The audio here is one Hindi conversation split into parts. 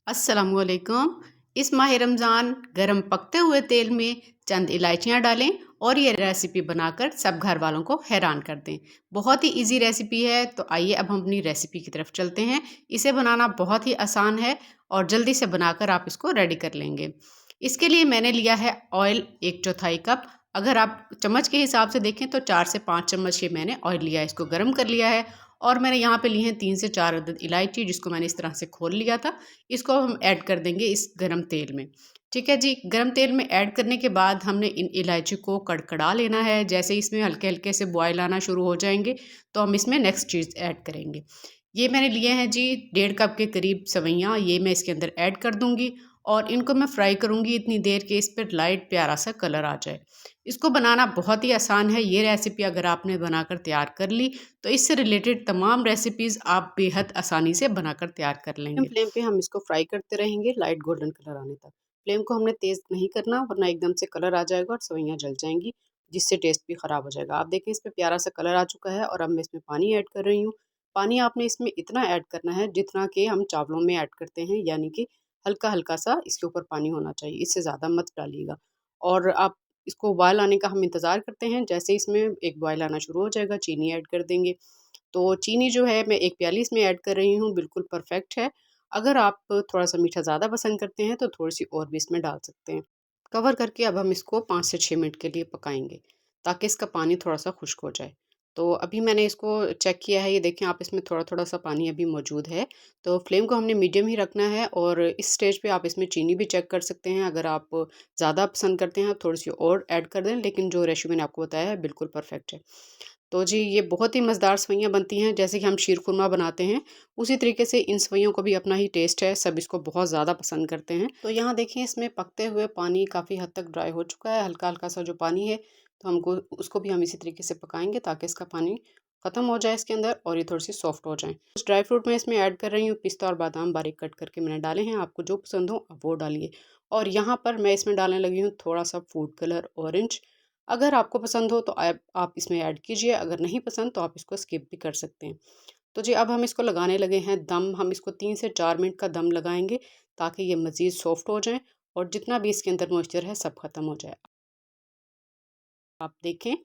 अस्सलामुअलैकुम। इस माह रमज़ान गरम पकते हुए तेल में चंद इलायचियाँ डालें और ये रेसिपी बनाकर सब घर वालों को हैरान कर दें। बहुत ही इजी रेसिपी है, तो आइए अब हम अपनी रेसिपी की तरफ चलते हैं। इसे बनाना बहुत ही आसान है और जल्दी से बनाकर आप इसको रेडी कर लेंगे। इसके लिए मैंने लिया है ऑयल 1/4 कप। अगर आप चम्मच के हिसाब से देखें तो 4 से 5 चम्मच ये मैंने ऑयल लिया है, इसको गर्म कर लिया है। और मैंने यहाँ पे ली हैं 3 से 4 अदद इलायची, जिसको मैंने इस तरह से खोल लिया था। इसको हम ऐड कर देंगे इस गरम तेल में। ठीक है जी, गरम तेल में ऐड करने के बाद हमने इन इलायची को कड़कड़ा लेना है। जैसे इसमें हल्के हल्के से बॉयल आना शुरू हो जाएंगे तो हम इसमें नेक्स्ट चीज़ ऐड करेंगे। ये मैंने लिए हैं जी 1.5 कप के करीब सवैयाँ, ये मैं इसके अंदर ऐड कर दूंगी और इनको मैं फ्राई करूंगी इतनी देर के इस पर लाइट प्यारा सा कलर आ जाए। इसको बनाना बहुत ही आसान है। ये रेसिपी अगर आपने बनाकर तैयार कर ली तो इससे रिलेटेड तमाम रेसिपीज़ आप बेहद आसानी से बनाकर तैयार कर लेंगे। फ्लेम पे हम इसको फ्राई करते रहेंगे लाइट गोल्डन कलर आने तक। फ्लेम को हमने तेज़ नहीं करना, वरना एकदम से कलर आ जाएगा और सवैयाँ जल जाएंगी, जिससे टेस्ट भी ख़राब हो जाएगा। आप देखें इस पे प्यारा सा कलर आ चुका है और अब मैं इसमें पानी ऐड कर रही हूँ। पानी आपने इसमें इतना ऐड करना है जितना कि हम चावलों में ऐड करते हैं, यानी कि हल्का हल्का सा इसके ऊपर पानी होना चाहिए, इससे ज़्यादा मत डालिएगा। और आप इसको उबाल आने का हम इंतज़ार करते हैं। जैसे इसमें एक बॉयल आना शुरू हो जाएगा, चीनी ऐड कर देंगे। तो चीनी जो है मैं 1 प्याली इसमें ऐड कर रही हूँ, बिल्कुल परफेक्ट है। अगर आप थोड़ा-सा मीठा ज़्यादा पसंद करते हैं तो थोड़ी-सी और भी इसमें डाल सकते हैं। कवर करके अब हम इसको 5 से 6 मिनट के लिए पकाएँगे, ताकि इसका पानी थोड़ा-सा खुश्क हो जाए। तो अभी मैंने इसको चेक किया है, ये देखें आप, इसमें थोड़ा-थोड़ा सा पानी अभी मौजूद है। तो फ्लेम को हमने मीडियम ही रखना है और इस स्टेज पे आप इसमें चीनी भी चेक कर सकते हैं। अगर आप ज़्यादा पसंद करते हैं, थोड़ी-सी और ऐड कर दें, लेकिन जो रेशियो मैंने आपको बताया है बिल्कुल परफेक्ट है। तो जी ये बहुत ही मज़ेदार सेवइयाँ बनती हैं, जैसे कि हम शीर खुरमा बनाते हैं, उसी तरीके से इन सेवइयों का भी अपना ही टेस्ट है, सब इसको बहुत ज़्यादा पसंद करते हैं। तो यहाँ देखिए इसमें पकते हुए पानी काफ़ी हद तक ड्राई हो चुका है, हल्का-हल्का सा जो पानी है, तो हमको उसको भी हम इसी तरीके से पकाएँगे ताकि इसका पानी ख़त्म हो जाए इसके अंदर और ये थोड़ी-सी सॉफ्ट हो जाएँ। कुछ ड्राई फ्रूट मैं इसमें ऐड कर रही हूँ, पिस्ता और बादाम बारीक कट करके मैंने डाले हैं, आपको जो पसंद हो आप वो डालिए। और यहाँ पर मैं इसमें डालने लगी हूँ थोड़ा-सा फूड कलर ऑरेंज। अगर आपको पसंद हो तो आप इसमें ऐड कीजिए, अगर नहीं पसंद तो आप इसको स्किप भी कर सकते हैं। तो जी अब हम इसको लगाने लगे हैं दम। हम इसको 3 से 4 मिनट का दम लगाएँगे ताकि ये मज़ीद सॉफ्ट हो जाएँ और जितना भी इसके अंदर मॉइस्चर है सब ख़त्म हो जाए। आप देखें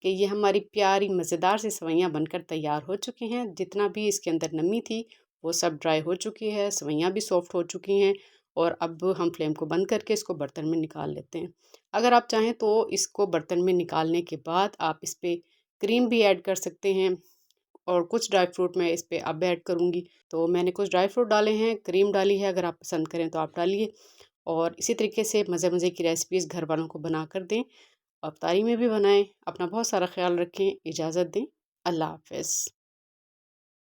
कि ये हमारी प्यारी मज़ेदार सी सेवइयाँ बनकर तैयार हो चुकी हैं। जितना भी इसके अंदर नमी थी वो सब ड्राई हो चुकी है, सेवइयाँ भी सॉफ्ट हो चुकी हैं और अब हम फ्लेम को बंद करके इसको बर्तन में निकाल लेते हैं। अगर आप चाहें तो इसको बर्तन में निकालने के बाद आप इस पे क्रीम भी ऐड कर सकते हैं और कुछ ड्राई फ्रूट मैं इस पे अब ऐड करूँगी। तो मैंने कुछ ड्राई फ्रूट डाले हैं, क्रीम डाली है, अगर आप पसंद करें तो आप डालिए। और इसी तरीके से मज़े-मज़े की रेसिपीज़ घर वालों को बनाकर दें। अफ्तारी में भी बनाएँ। अपना बहुत सारा ख़्याल रखें। इजाज़त दें। अल्लाह हाफ़िज़।